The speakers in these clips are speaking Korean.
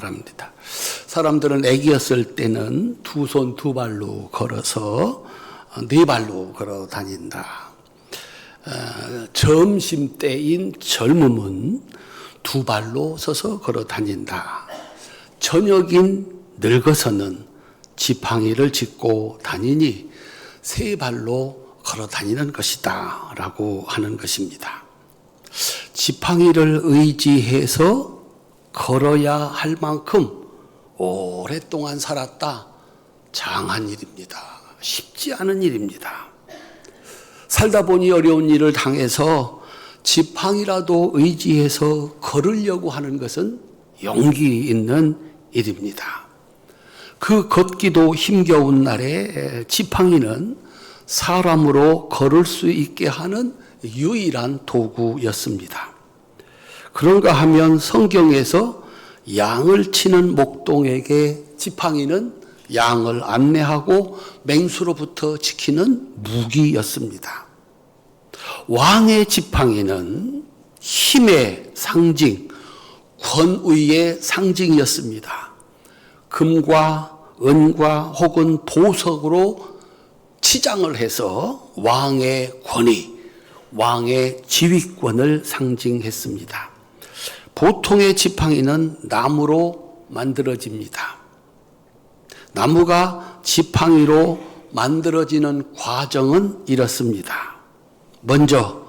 바랍니다. 사람들은 아기였을 때는 두 손 두 발로 걸어서 네 발로 걸어 다닌다. 점심 때인 젊음은 두 발로 서서 걸어 다닌다. 저녁인 늙어서는 지팡이를 짚고 다니니 세 발로 걸어 다니는 것이다 라고 하는 것입니다. 지팡이를 의지해서 걸어야 할 만큼 오랫동안 살았다. 장한 일입니다. 쉽지 않은 일입니다. 살다 보니 어려운 일을 당해서 지팡이라도 의지해서 걸으려고 하는 것은 용기 있는 일입니다. 그 걷기도 힘겨운 날에 지팡이는 사람으로 걸을 수 있게 하는 유일한 도구였습니다. 그런가 하면 성경에서 양을 치는 목동에게 지팡이는 양을 안내하고 맹수로부터 지키는 무기였습니다. 왕의 지팡이는 힘의 상징, 권위의 상징이었습니다. 금과 은과 혹은 보석으로 치장을 해서 왕의 권위, 왕의 지휘권을 상징했습니다. 보통의 지팡이는 나무로 만들어집니다. 나무가 지팡이로 만들어지는 과정은 이렇습니다. 먼저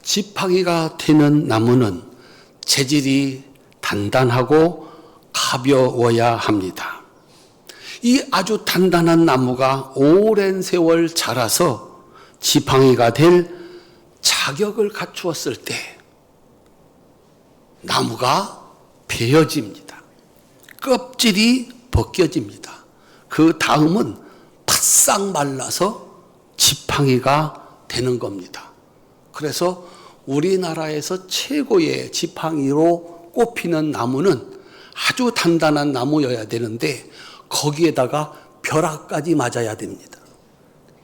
지팡이가 되는 나무는 재질이 단단하고 가벼워야 합니다. 이 아주 단단한 나무가 오랜 세월 자라서 지팡이가 될 자격을 갖추었을 때 나무가 베어집니다. 껍질이 벗겨집니다. 그 다음은 바싹 말라서 지팡이가 되는 겁니다. 그래서 우리나라에서 최고의 지팡이로 꼽히는 나무는 아주 단단한 나무여야 되는데 거기에다가 벼락까지 맞아야 됩니다.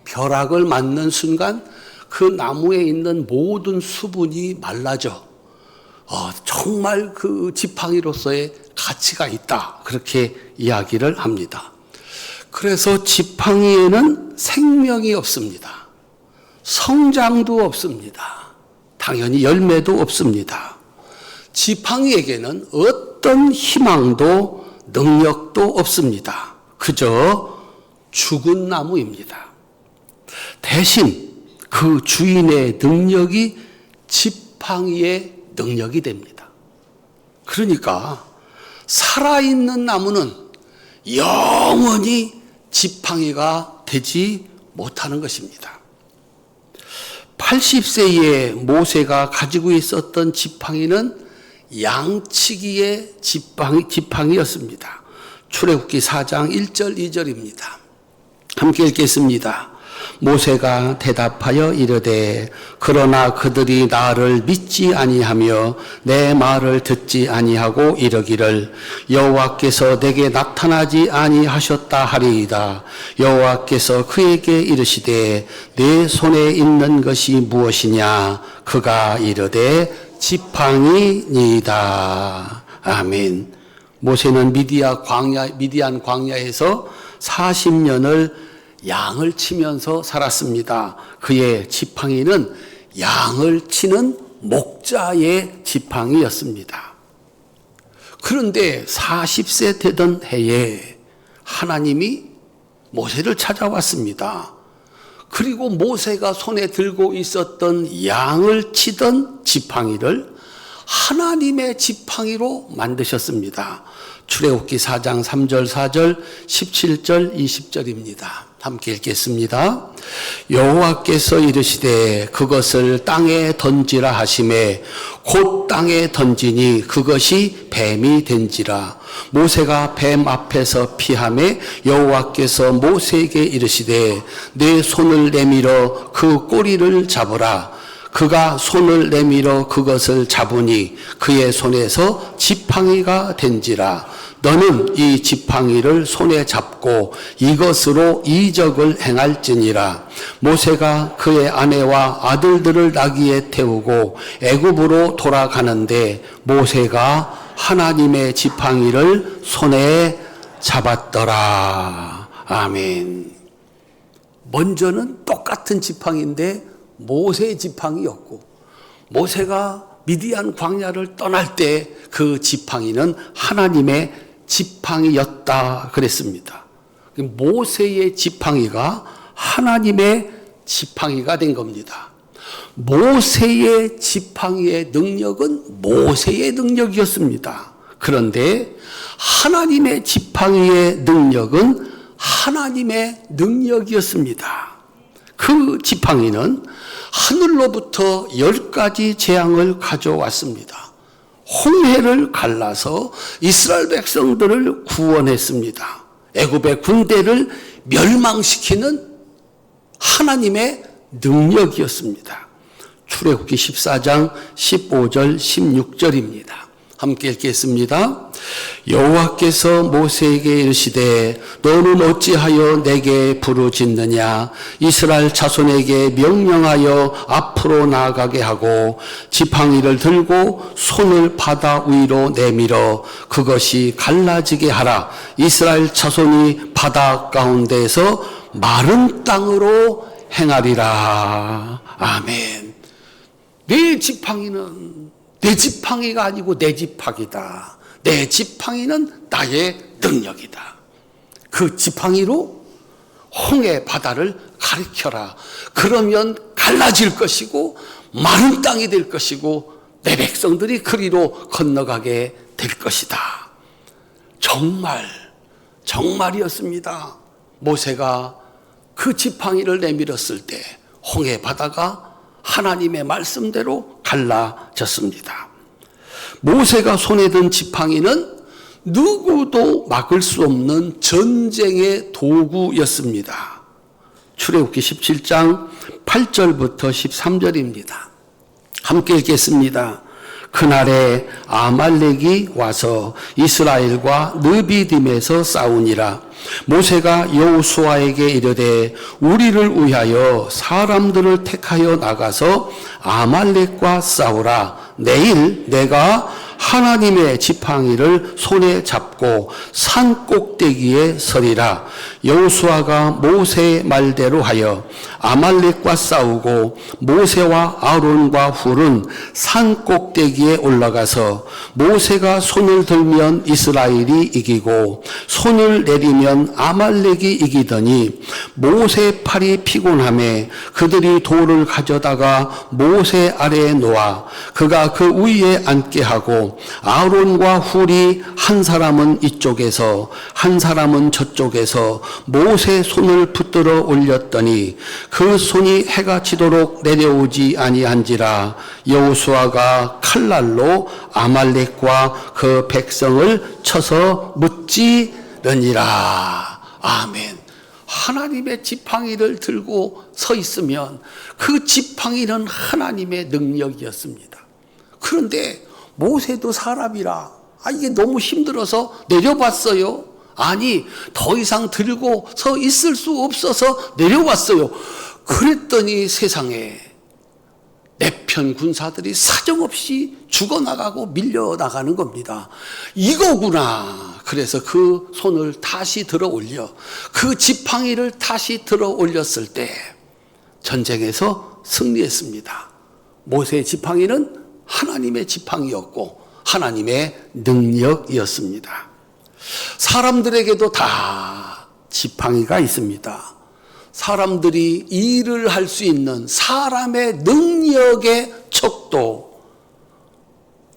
벼락을 맞는 순간 그 나무에 있는 모든 수분이 말라져 정말 그 지팡이로서의 가치가 있다. 그렇게 이야기를 합니다. 그래서 지팡이에는 생명이 없습니다. 성장도 없습니다. 당연히 열매도 없습니다. 지팡이에게는 어떤 희망도 능력도 없습니다. 그저 죽은 나무입니다. 대신 그 주인의 능력이 지팡이의 능력이 됩니다. 그러니까 살아있는 나무는 영원히 지팡이가 되지 못하는 것입니다. 80세의 모세가 가지고 있었던 지팡이는 양치기의 지팡이였습니다. 출애굽기 4장 1절 2절입니다. 함께 읽겠습니다. 모세가 대답하여 이르되 그러나 그들이 나를 믿지 아니하며 내 말을 듣지 아니하고 이르기를 여호와께서 내게 나타나지 아니하셨다 하리이다. 여호와께서 그에게 이르시되 내 손에 있는 것이 무엇이냐? 그가 이르되 지팡이니이다. 아멘. 모세는 미디안 광야에서 40년을 양을 치면서 살았습니다. 그의 지팡이는 양을 치는 목자의 지팡이였습니다. 그런데 40세 되던 해에 하나님이 모세를 찾아왔습니다. 그리고 모세가 손에 들고 있었던 양을 치던 지팡이를 하나님의 지팡이로 만드셨습니다. 출애굽기 4장 3절 4절 17절 20절입니다. 함께 읽겠습니다. 여호와께서 이르시되 그것을 땅에 던지라 하시매 곧 땅에 던지니 그것이 뱀이 된지라. 모세가 뱀 앞에서 피하매 여호와께서 모세에게 이르시되 내 손을 내밀어 그 꼬리를 잡으라. 그가 손을 내밀어 그것을 잡으니 그의 손에서 지팡이가 된지라. 너는 이 지팡이를 손에 잡고 이것으로 이적을 행할지니라. 모세가 그의 아내와 아들들을 나귀에 태우고 애굽으로 돌아가는데 모세가 하나님의 지팡이를 손에 잡았더라. 아멘. 먼저는 똑같은 지팡이인데 모세의 지팡이였고, 모세가 미디안 광야를 떠날 때 그 지팡이는 하나님의 지팡이였다 그랬습니다. 모세의 지팡이가 하나님의 지팡이가 된 겁니다. 모세의 지팡이의 능력은 모세의 능력이었습니다. 그런데 하나님의 지팡이의 능력은 하나님의 능력이었습니다. 그 지팡이는 하늘로부터 10가지 재앙을 가져왔습니다. 홍해를 갈라서 이스라엘 백성들을 구원했습니다. 애굽의 군대를 멸망시키는 하나님의 능력이었습니다. 출애굽기 14장 15절 16절입니다. 함께 읽겠습니다. 여호와께서 모세에게 이르시되 너는 어찌하여 내게 부르짖느냐. 이스라엘 자손에게 명령하여 앞으로 나아가게 하고 지팡이를 들고 손을 바다 위로 내밀어 그것이 갈라지게 하라. 이스라엘 자손이 바다 가운데에서 마른 땅으로 행하리라. 아멘. 내 지팡이는 내 지팡이가 아니고 내 지팡이다. 내 지팡이는 나의 능력이다. 그 지팡이로 홍해 바다를 가리켜라. 그러면 갈라질 것이고 마른 땅이 될 것이고 내 백성들이 그리로 건너가게 될 것이다. 정말이었습니다. 모세가 그 지팡이를 내밀었을 때 홍해 바다가 하나님의 말씀대로 갈라졌습니다. 모세가 손에 든 지팡이는 누구도 막을 수 없는 전쟁의 도구였습니다. 출애굽기 17장 8절부터 13절입니다. 함께 읽겠습니다. 그날에 아말렉이 와서 이스라엘과 느비딤에서 싸우니라. 모세가 여호수아에게 이르되 우리를 위하여 사람들을 택하여 나가서 아말렉과 싸우라. 내일 내가 하나님의 지팡이를 손에 잡고 산 꼭대기에 서리라. 여호수아가 모세의 말대로 하여 아말렉과 싸우고 모세와 아론과 훌은 산 꼭대기에 올라가서 모세가 손을 들면 이스라엘이 이기고 손을 내리면 아말렉이 이기더니 모세 팔이 피곤하매 그들이 돌을 가져다가 모세 아래에 놓아 그가 그 위에 앉게 하고 아론과 훌이 한 사람은 이쪽에서 한 사람은 저쪽에서 모세 손을 붙들어 올렸더니 그 손이 해가 지도록 내려오지 아니한지라. 여호수아가 칼날로 아말렉과 그 백성을 쳐서 무찌르니라. 아멘. 하나님의 지팡이를 들고 서 있으면 그 지팡이는 하나님의 능력이었습니다. 그런데 모세도 사람이라 이게 너무 힘들어서 내려봤어요. 아니 더 이상 들고 서 있을 수 없어서 내려왔어요. 그랬더니 세상에 내 편 군사들이 사정없이 죽어나가고 밀려나가는 겁니다. 이거구나. 그래서 그 손을 다시 들어 올려 그 지팡이를 다시 들어 올렸을 때 전쟁에서 승리했습니다. 모세의 지팡이는 하나님의 지팡이였고 하나님의 능력이었습니다. 사람들에게도 다 지팡이가 있습니다. 사람들이 일을 할 수 있는 사람의 능력의 척도,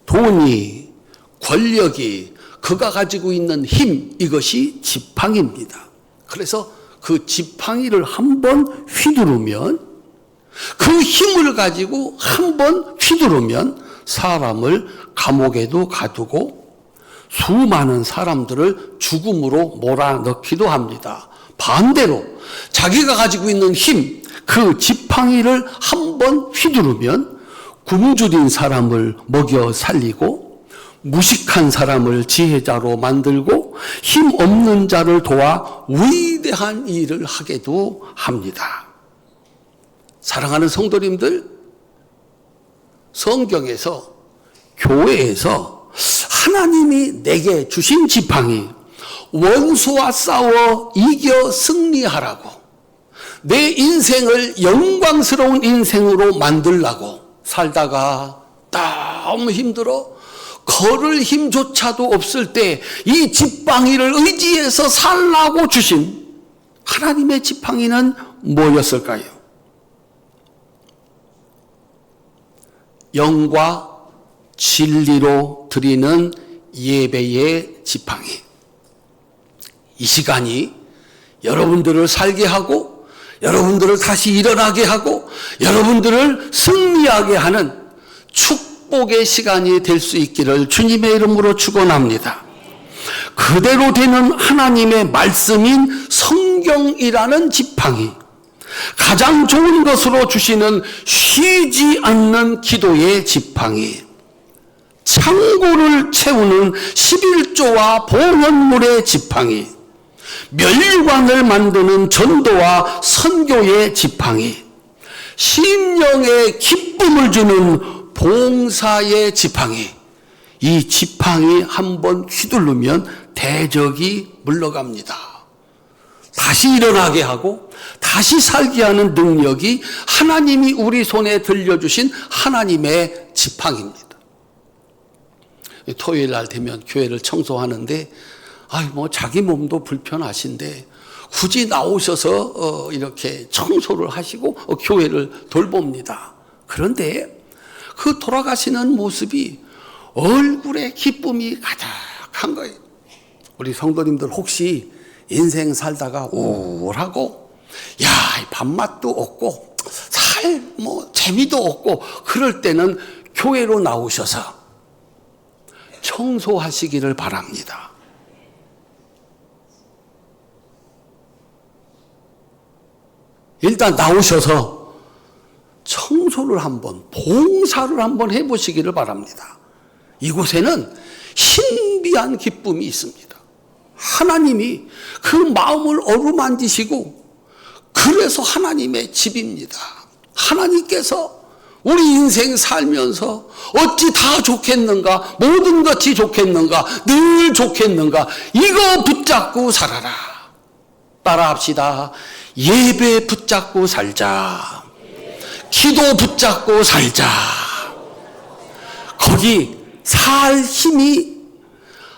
돈이, 권력이, 그가 가지고 있는 힘, 이것이 지팡이입니다. 그래서 그 지팡이를 한번 휘두르면, 그 힘을 가지고 한번 휘두르면 사람을 감옥에도 가두고 수많은 사람들을 죽음으로 몰아넣기도 합니다. 반대로 자기가 가지고 있는 힘, 그 지팡이를 한번 휘두르면 굶주린 사람을 먹여 살리고 무식한 사람을 지혜자로 만들고 힘 없는 자를 도와 위대한 일을 하게도 합니다. 사랑하는 성도님들, 성경에서 교회에서 하나님이 내게 주신 지팡이, 원수와 싸워 이겨 승리하라고, 내 인생을 영광스러운 인생으로 만들라고 살다가 너무 힘들어 걸을 힘조차도 없을 때 이 지팡이를 의지해서 살라고 주신 하나님의 지팡이는 뭐였을까요? 영과 진리로 드리는 예배의 지팡이. 이 시간이 여러분들을 살게 하고, 여러분들을 다시 일어나게 하고, 여러분들을 승리하게 하는 축복의 시간이 될 수 있기를 주님의 이름으로 축원합니다. 그대로 되는 하나님의 말씀인 성경이라는 지팡이, 가장 좋은 것으로 주시는 쉬지 않는 기도의 지팡이, 창고를 채우는 11조와 봉헌물의 지팡이, 멸관을 만드는 전도와 선교의 지팡이, 심령에 기쁨을 주는 봉사의 지팡이. 이 지팡이 한번 휘두르면 대적이 물러갑니다. 다시 일어나게 하고 다시 살게 하는 능력이 하나님이 우리 손에 들려주신 하나님의 지팡이입니다. 토요일 날 되면 교회를 청소하는데 자기 몸도 불편하신데 굳이 나오셔서 이렇게 청소를 하시고 교회를 돌봅니다. 그런데 그 돌아가시는 모습이 얼굴에 기쁨이 가득한 거예요. 우리 성도님들 혹시 인생 살다가 우울하고 밥맛도 없고 재미도 없고 그럴 때는 교회로 나오셔서 청소하시기를 바랍니다. 일단 나오셔서 청소를 한번, 봉사를 한번 해보시기를 바랍니다. 이곳에는 신비한 기쁨이 있습니다. 하나님이 그 마음을 어루만지시고, 그래서 하나님의 집입니다. 하나님께서 우리 인생 살면서 어찌 다 좋겠는가, 모든 것이 좋겠는가, 늘 좋겠는가, 이거 붙잡고 살아라. 따라합시다. 예배 붙잡고 살자. 기도 붙잡고 살자. 거기 살 힘이,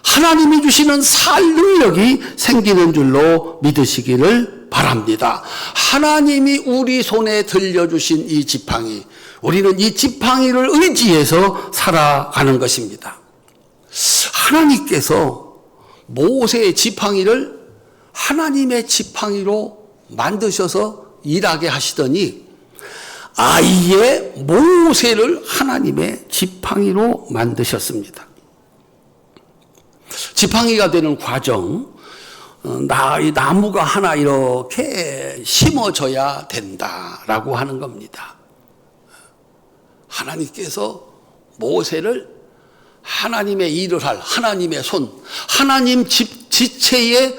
하나님이 주시는 살 능력이 생기는 줄로 믿으시기를 바랍니다. 하나님이 우리 손에 들려주신 이 지팡이, 우리는 이 지팡이를 의지해서 살아가는 것입니다. 하나님께서 모세의 지팡이를 하나님의 지팡이로 만드셔서 일하게 하시더니 아예 모세를 하나님의 지팡이로 만드셨습니다. 지팡이가 되는 과정, 이 나무가 하나 이렇게 심어져야 된다라고 하는 겁니다. 하나님께서 모세를 하나님의 일을 할 하나님의 손, 하나님 지체의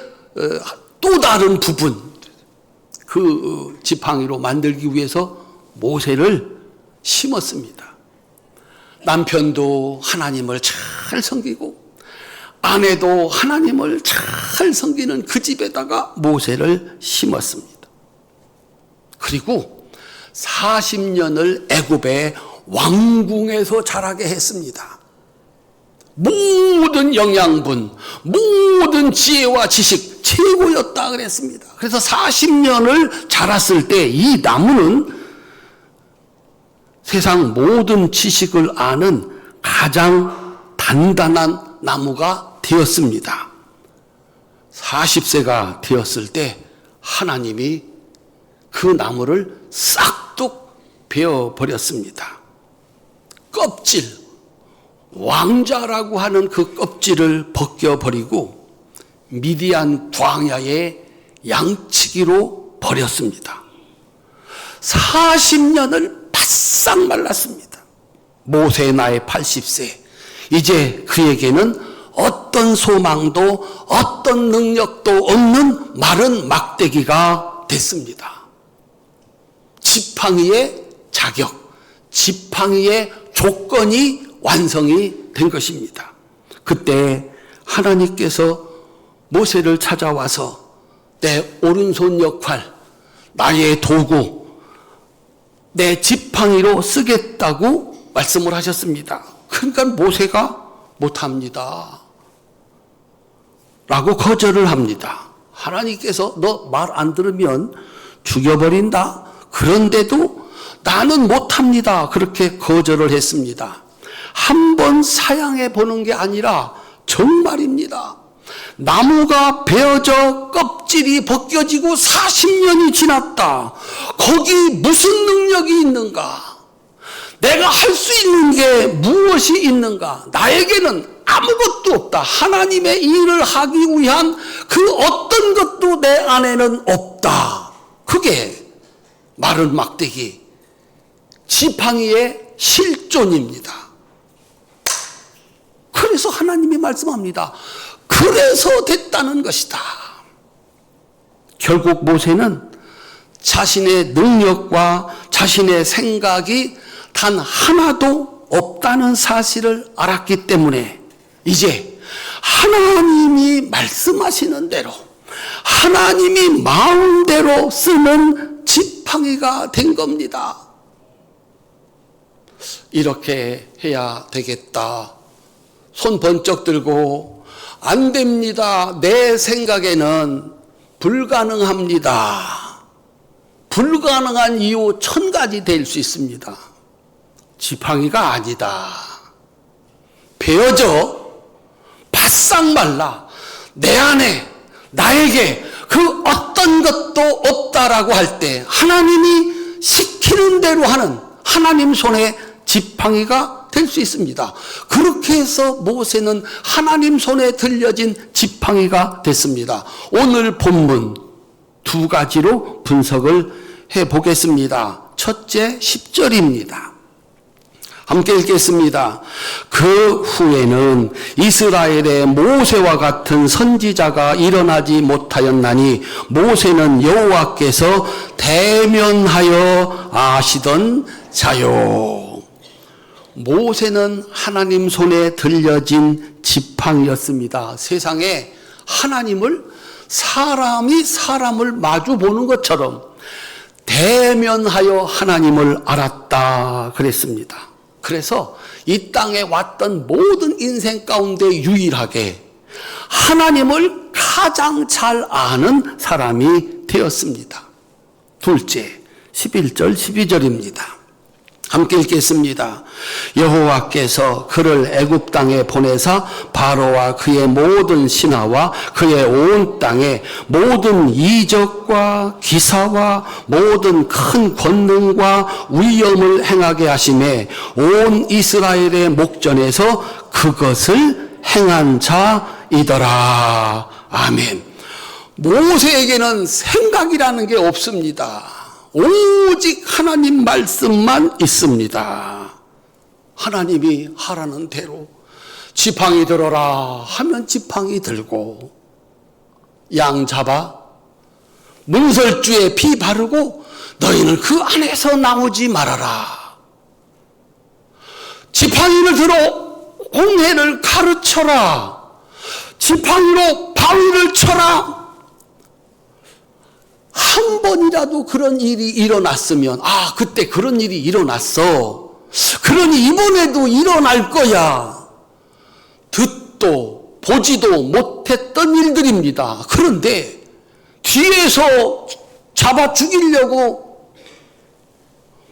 또 다른 부분, 그 지팡이로 만들기 위해서 모세를 심었습니다. 남편도 하나님을 잘 섬기고 아내도 하나님을 잘 섬기는 그 집에다가 모세를 심었습니다. 그리고 40년을 애굽의 왕궁에서 자라게 했습니다. 모든 영양분, 모든 지혜와 지식 최고였다 그랬습니다. 그래서 40년을 자랐을 때 이 나무는 세상 모든 지식을 아는 가장 단단한 나무가 되었습니다. 40세가 되었을 때 하나님이 그 나무를 싹둑 베어버렸습니다. 껍질, 왕자라고 하는 그 껍질을 벗겨버리고 미디안 광야의 양치기로 버렸습니다. 40년을 바싹 말랐습니다. 모세의 나이 80세. 이제 그에게는 어떤 소망도 어떤 능력도 없는 마른 막대기가 됐습니다. 지팡이의 자격, 지팡이의 조건이 완성이 된 것입니다. 그때 하나님께서 모세를 찾아와서 내 오른손 역할, 나의 도구, 내 지팡이로 쓰겠다고 말씀을 하셨습니다. 그러니까 모세가 못합니다 라고 거절을 합니다. 하나님께서 너 말 안 들으면 죽여버린다. 그런데도 나는 못합니다. 그렇게 거절을 했습니다. 한번 사양해 보는 게 아니라 정말입니다. 나무가 베어져 껍질이 벗겨지고 40년이 지났다. 거기 무슨 능력이 있는가? 내가 할 수 있는 게 무엇이 있는가? 나에게는 아무것도 없다. 하나님의 일을 하기 위한 그 어떤 것도 내 안에는 없다. 그게 마른 막대기, 지팡이의 실존입니다. 그래서 하나님이 말씀합니다. 그래서 됐다는 것이다. 결국 모세는 자신의 능력과 자신의 생각이 단 하나도 없다는 사실을 알았기 때문에 이제 하나님이 말씀하시는 대로 하나님이 마음대로 쓰는 지팡이가 된 겁니다. 이렇게 해야 되겠다. 손 번쩍 들고 안 됩니다. 내 생각에는 불가능합니다. 불가능한 이유 1000가지 될 수 있습니다. 지팡이가 아니다. 베어져 바싹 말라 내 안에 나에게 그 어떤 것도 없다라고 할 때 하나님이 시키는 대로 하는 하나님 손에 지팡이가 될 수 있습니다. 그렇게 해서 모세는 하나님 손에 들려진 지팡이가 됐습니다. 오늘 본문 2가지로 분석을 해보겠습니다. 첫째 10절입니다. 함께 읽겠습니다. 그 후에는 이스라엘의 모세와 같은 선지자가 일어나지 못하였나니 모세는 여호와께서 대면하여 아시던 자요. 모세는 하나님 손에 들려진 지팡이였습니다. 세상에 하나님을 사람이 사람을 마주 보는 것처럼 대면하여 하나님을 알았다 그랬습니다. 그래서 이 땅에 왔던 모든 인생 가운데 유일하게 하나님을 가장 잘 아는 사람이 되었습니다. 둘째, 11절, 12절입니다. 함께 읽겠습니다. 여호와께서 그를 애굽 땅에 보내사 바로와 그의 모든 신하와 그의 온 땅에 모든 이적과 기사와 모든 큰 권능과 위엄을 행하게 하심에 온 이스라엘의 목전에서 그것을 행한 자이더라. 아멘. 모세에게는 생각이라는 게 없습니다. 오직 하나님 말씀만 있습니다. 하나님이 하라는 대로 지팡이 들어라 하면 지팡이 들고, 양 잡아 문설주에 피 바르고 너희는 그 안에서 나오지 말아라. 지팡이를 들어 홍해를 가르쳐라. 지팡이로 바위를 쳐라. 한 번이라도 그런 일이 일어났으면, 아, 그때 그런 일이 일어났어. 그러니 이번에도 일어날 거야. 듣도 보지도 못했던 일들입니다. 그런데 뒤에서 잡아 죽이려고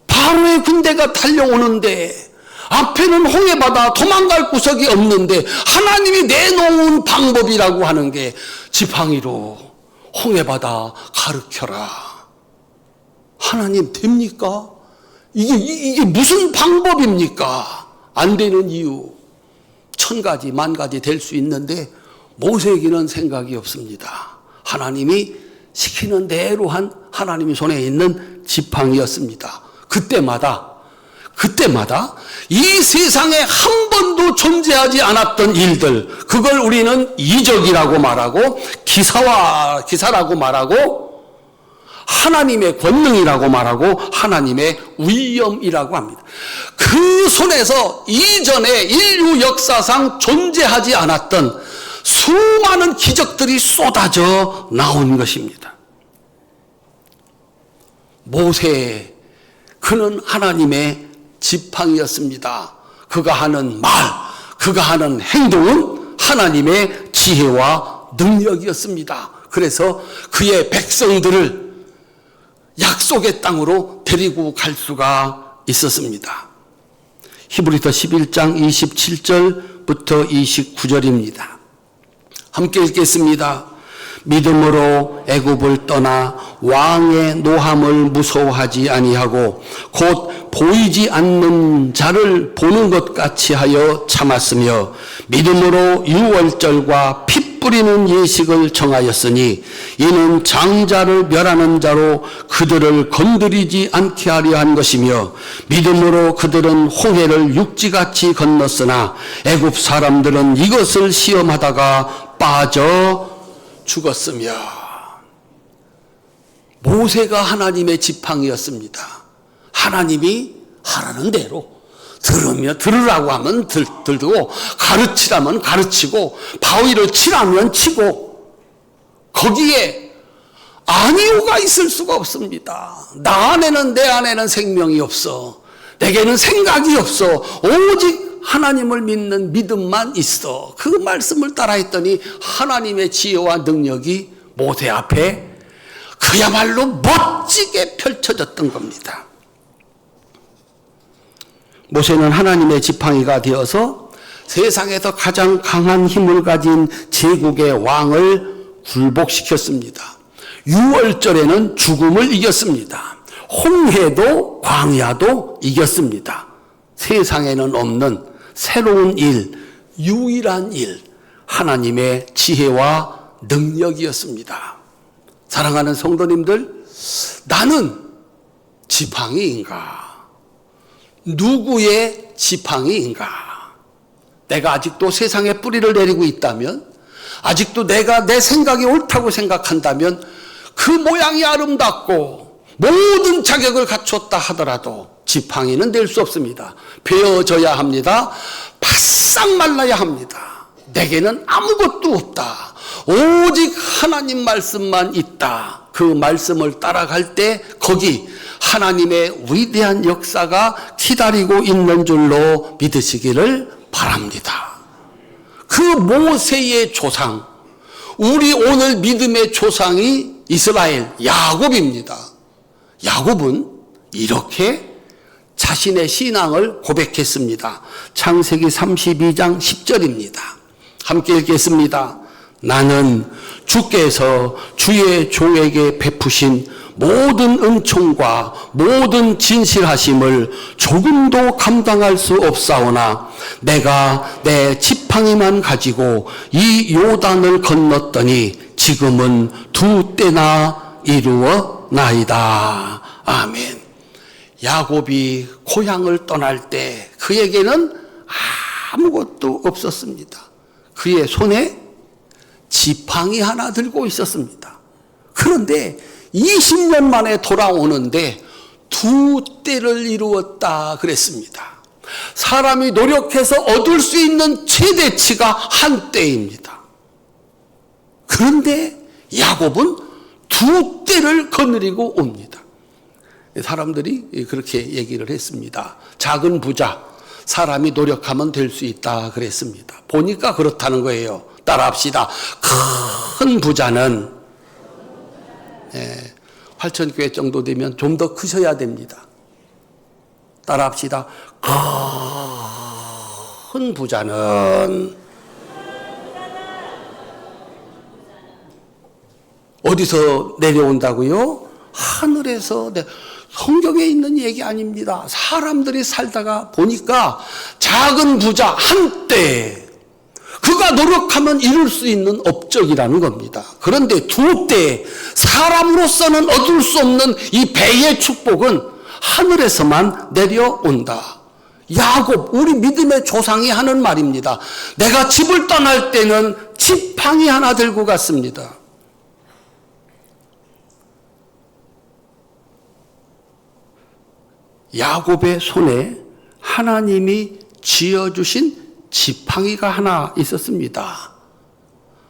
바로의 군대가 달려오는데 앞에는 홍해바다, 도망갈 구석이 없는데 하나님이 내놓은 방법이라고 하는 게 지팡이로 홍해바다 가르쳐라. 하나님 됩니까? 이게 무슨 방법입니까? 안 되는 이유 1000가지, 10,000가지 될 수 있는데 모세에게는 생각이 없습니다. 하나님이 시키는 대로 한 하나님의 손에 있는 지팡이였습니다. 그때마다 이 세상에 한 번도 존재하지 않았던 일들, 그걸 우리는 이적이라고 말하고 기사라고 말하고 하나님의 권능이라고 말하고 하나님의 위엄이라고 합니다. 그 손에서 이전에 인류 역사상 존재하지 않았던 수많은 기적들이 쏟아져 나온 것입니다. 모세, 그는 하나님의 지팡이였습니다. 그가 하는 말, 그가 하는 행동은 하나님의 지혜와 능력이었습니다. 그래서 그의 백성들을 약속의 땅으로 데리고 갈 수가 있었습니다. 히브리서 11장 27절부터 29절입니다. 함께 읽겠습니다. 믿음으로 애굽을 떠나 왕의 노함을 무서워하지 아니하고 곧 보이지 않는 자를 보는 것 같이 하여 참았으며 믿음으로 유월절과 피 뿌리는 예식을 정하였으니 이는 장자를 멸하는 자로 그들을 건드리지 않게 하려 한 것이며 믿음으로 그들은 홍해를 육지같이 건넜으나 애굽 사람들은 이것을 시험하다가 빠져 죽었으며. 모세가 하나님의 지팡이였습니다. 하나님이 하라는 대로 들으라고 하면 들고 가르치라면 가르치고 바위를 치라면 치고 거기에 아니오가 있을 수가 없습니다. 내 안에는 생명이 없어. 내게는 생각이 없어. 오직 하나님을 믿는 믿음만 있어. 그 말씀을 따라했더니 하나님의 지혜와 능력이 모세 앞에 그야말로 멋지게 펼쳐졌던 겁니다. 모세는 하나님의 지팡이가 되어서 세상에서 가장 강한 힘을 가진 제국의 왕을 굴복시켰습니다. 유월절에는 죽음을 이겼습니다. 홍해도 광야도 이겼습니다. 세상에는 없는 새로운 일, 유일한 일, 하나님의 지혜와 능력이었습니다. 사랑하는 성도님들, 나는 지팡이인가? 누구의 지팡이인가? 내가 아직도 세상에 뿌리를 내리고 있다면, 아직도 내가 내 생각이 옳다고 생각한다면 그 모양이 아름답고 모든 자격을 갖췄다 하더라도 지팡이는 될 수 없습니다. 베어져야 합니다. 바싹 말라야 합니다. 내게는 아무것도 없다. 오직 하나님 말씀만 있다. 그 말씀을 따라갈 때 거기 하나님의 위대한 역사가 기다리고 있는 줄로 믿으시기를 바랍니다. 그 모세의 조상, 우리 오늘 믿음의 조상이 이스라엘 야곱입니다. 야곱은 이렇게 자신의 신앙을 고백했습니다. 창세기 32장 10절입니다. 함께 읽겠습니다. 나는 주께서 주의 종에게 베푸신 모든 은총과 모든 진실하심을 조금도 감당할 수 없사오나 내가 내 지팡이만 가지고 이 요단을 건넜더니 지금은 2때나 이루어나이다. 아멘. 야곱이 고향을 떠날 때 그에게는 아무것도 없었습니다. 그의 손에 지팡이 하나 들고 있었습니다. 그런데 20년 만에 돌아오는데 2때를 이루었다 그랬습니다. 사람이 노력해서 얻을 수 있는 최대치가 1때입니다. 그런데 야곱은 2때를 거느리고 옵니다. 사람들이 그렇게 얘기를 했습니다. 작은 부자, 사람이 노력하면 될 수 있다 그랬습니다. 보니까 그렇다는 거예요. 따라합시다. 큰 부자는 활천교회 정도 되면 좀 더 크셔야 됩니다. 따라합시다. 큰 부자는 어디서 내려온다고요? 하늘에서. 성경에 있는 얘기 아닙니다. 사람들이 살다가 보니까 작은 부자 1때, 그가 노력하면 이룰 수 있는 업적이라는 겁니다. 그런데 2때, 사람으로서는 얻을 수 없는 이 배의 축복은 하늘에서만 내려온다. 야곱, 우리 믿음의 조상이 하는 말입니다. 내가 집을 떠날 때는 지팡이 하나 들고 갔습니다. 야곱의 손에 하나님이 지어주신 지팡이가 하나 있었습니다.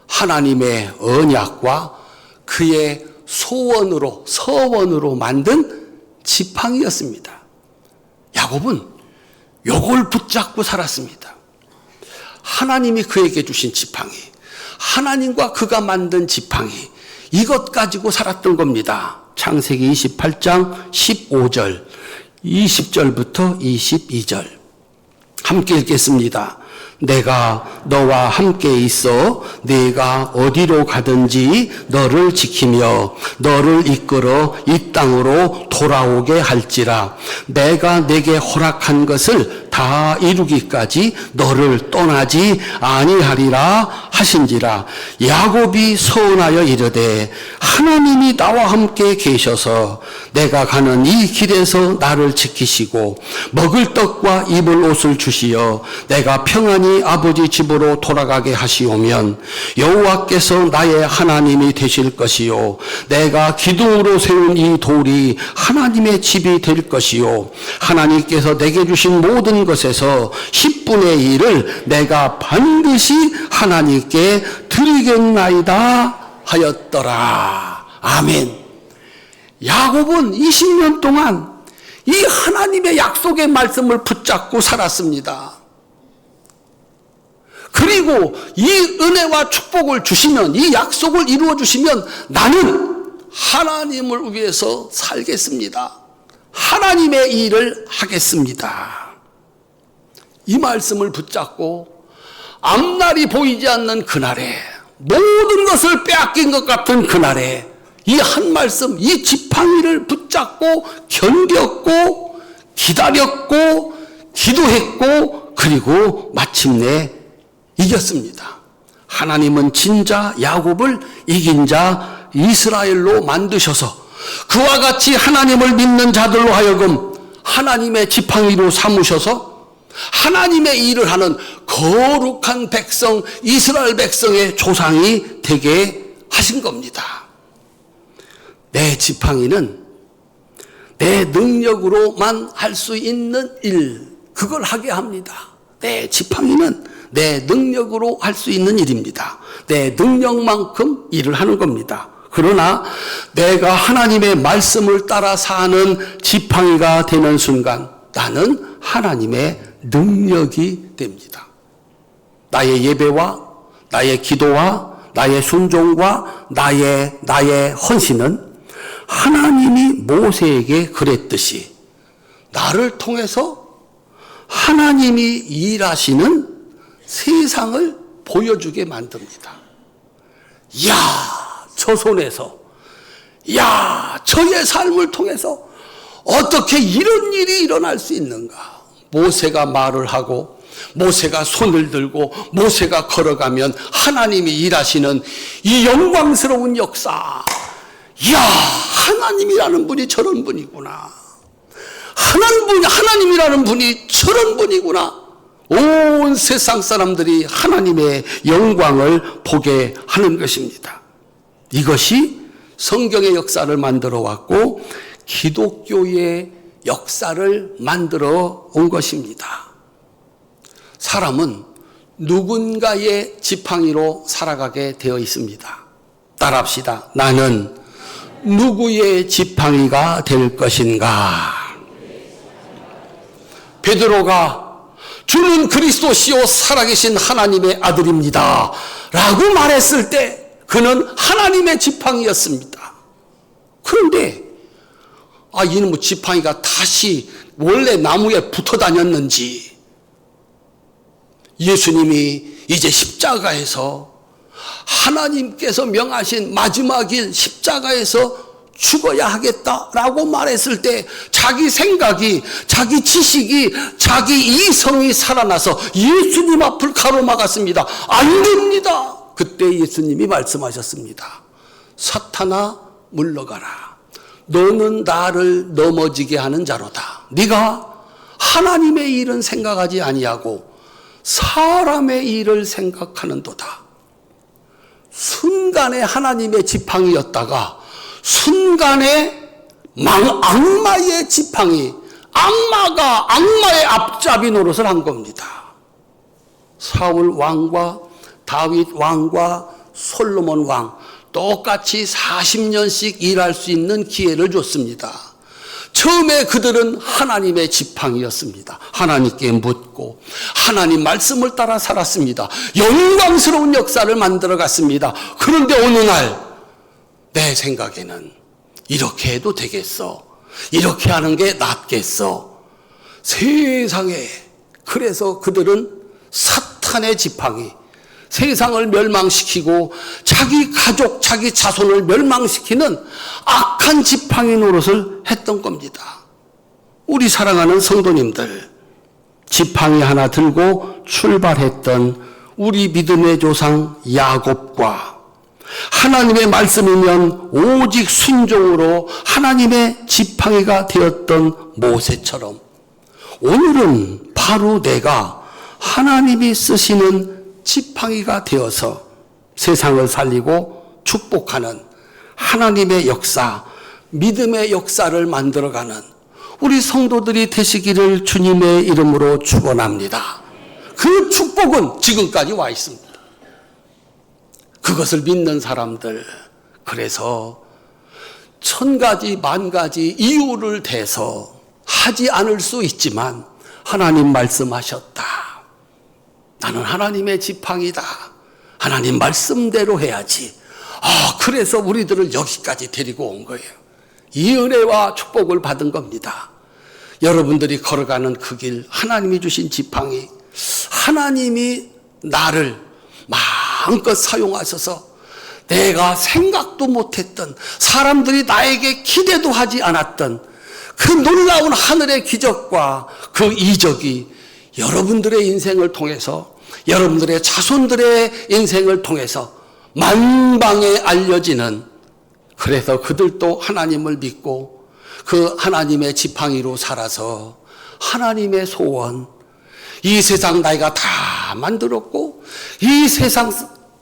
하나님의 언약과 그의 서원으로 만든 지팡이였습니다. 야곱은 요걸 붙잡고 살았습니다. 하나님이 그에게 주신 지팡이, 하나님과 그가 만든 지팡이, 이것 가지고 살았던 겁니다. 창세기 28장 15절, 20절부터 22절 함께 읽겠습니다. 내가 너와 함께 있어 네가 어디로 가든지 너를 지키며 너를 이끌어 이 땅으로 돌아오게 할지라. 내가 내게 허락한 것을 다 이루기까지 너를 떠나지 아니하리라 하신지라. 야곱이 서운하여 이르되 하나님이 나와 함께 계셔서 내가 가는 이 길에서 나를 지키시고 먹을 떡과 입을 옷을 주시어 내가 평안히 아버지 집으로 돌아가게 하시오면 여호와께서 나의 하나님이 되실 것이요 내가 기둥으로 세운 이 돌이 하나님의 집이 될 것이요 하나님께서 내게 주신 모든 것에서 10분의 1을 내가 반드시 하나님께 드리겠나이다 하였더라. 아멘. 야곱은 20년 동안 이 하나님의 약속의 말씀을 붙잡고 살았습니다. 그리고 이 은혜와 축복을 주시면, 이 약속을 이루어 주시면 나는 하나님을 위해서 살겠습니다. 하나님의 일을 하겠습니다. 이 말씀을 붙잡고 앞날이 보이지 않는 그날에, 모든 것을 빼앗긴 것 같은 그날에 이 한 말씀, 이 지팡이를 붙잡고 견뎠고 기다렸고 기도했고 그리고 마침내 이겼습니다. 하나님은 진자 야곱을 이긴 자 이스라엘로 만드셔서 그와 같이 하나님을 믿는 자들로 하여금 하나님의 지팡이로 삼으셔서 하나님의 일을 하는 거룩한 백성, 이스라엘 백성의 조상이 되게 하신 겁니다. 내 지팡이는 내 능력으로만 할 수 있는 일, 그걸 하게 합니다. 내 지팡이는 내 능력으로 할 수 있는 일입니다. 내 능력만큼 일을 하는 겁니다. 그러나 내가 하나님의 말씀을 따라 사는 지팡이가 되는 순간 나는 하나님의 능력이 됩니다. 나의 예배와 나의 기도와 나의 순종과 나의 헌신은 하나님이 모세에게 그랬듯이 나를 통해서 하나님이 일하시는 세상을 보여주게 만듭니다. 야, 저 손에서, 야, 저의 삶을 통해서 어떻게 이런 일이 일어날 수 있는가? 모세가 말을 하고 모세가 손을 들고 모세가 걸어가면 하나님이 일하시는 이 영광스러운 역사. 이야, 하나님이라는 분이 저런 분이구나. 하나님이라는 분이 저런 분이구나. 온 세상 사람들이 하나님의 영광을 보게 하는 것입니다. 이것이 성경의 역사를 만들어 왔고 기독교의 역사를 만들어 온 것입니다. 사람은 누군가의 지팡이로 살아가게 되어 있습니다. 따라합시다. 나는 누구의 지팡이가 될 것인가? 베드로가 주는 그리스도시요 살아계신 하나님의 아들입니다 라고 말했을 때 그는 하나님의 지팡이였습니다. 그런데 이는 뭐 지팡이가 다시 원래 나무에 붙어 다녔는지, 예수님이 이제 십자가에서 하나님께서 명하신 마지막인 십자가에서 죽어야 하겠다라고 말했을 때 자기 생각이, 자기 지식이, 자기 이성이 살아나서 예수님 앞을 가로막았습니다. 안 됩니다. 그때 예수님이 말씀하셨습니다. 사탄아 물러가라. 너는 나를 넘어지게 하는 자로다. 네가 하나님의 일은 생각하지 아니하고 사람의 일을 생각하는도다. 순간에 하나님의 지팡이였다가 순간에 악마의 지팡이, 악마가 악마의 앞잡이 노릇을 한 겁니다. 사울 왕과 다윗 왕과 솔로몬 왕 똑같이 40년씩 일할 수 있는 기회를 줬습니다. 처음에 그들은 하나님의 지팡이였습니다. 하나님께 묻고 하나님 말씀을 따라 살았습니다. 영광스러운 역사를 만들어 갔습니다. 그런데 어느 날 내 생각에는 이렇게 해도 되겠어? 이렇게 하는 게 낫겠어? 세상에, 그래서 그들은 사탄의 지팡이, 세상을 멸망시키고 자기 가족, 자기 자손을 멸망시키는 악한 지팡이 노릇을 했던 겁니다. 우리 사랑하는 성도님들, 지팡이 하나 들고 출발했던 우리 믿음의 조상 야곱과 하나님의 말씀이면 오직 순종으로 하나님의 지팡이가 되었던 모세처럼 오늘은 바로 내가 하나님이 쓰시는 지팡이가 되어서 세상을 살리고 축복하는 하나님의 역사, 믿음의 역사를 만들어가는 우리 성도들이 되시기를 주님의 이름으로 축원합니다. 그 축복은 지금까지 와 있습니다. 그것을 믿는 사람들, 그래서 1000가지 만가지 이유를 대서 하지 않을 수 있지만 하나님 말씀하셨다. 나는 하나님의 지팡이다. 하나님 말씀대로 해야지. 그래서 우리들을 여기까지 데리고 온 거예요. 이 은혜와 축복을 받은 겁니다. 여러분들이 걸어가는 그 길, 하나님이 주신 지팡이, 하나님이 나를 마음껏 사용하셔서 내가 생각도 못했던, 사람들이 나에게 기대도 하지 않았던 그 놀라운 하늘의 기적과 그 이적이 여러분들의 인생을 통해서, 여러분들의 자손들의 인생을 통해서 만방에 알려지는, 그래서 그들도 하나님을 믿고 그 하나님의 지팡이로 살아서 하나님의 소원, 이 세상 나이가 다 만들었고 이 세상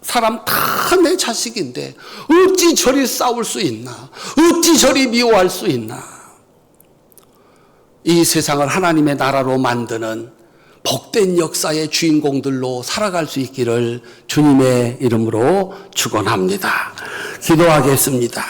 사람 다 내 자식인데 어찌 저리 싸울 수 있나, 어찌 저리 미워할 수 있나. 이 세상을 하나님의 나라로 만드는 복된 역사의 주인공들로 살아갈 수 있기를 주님의 이름으로 축원합니다. 기도하겠습니다.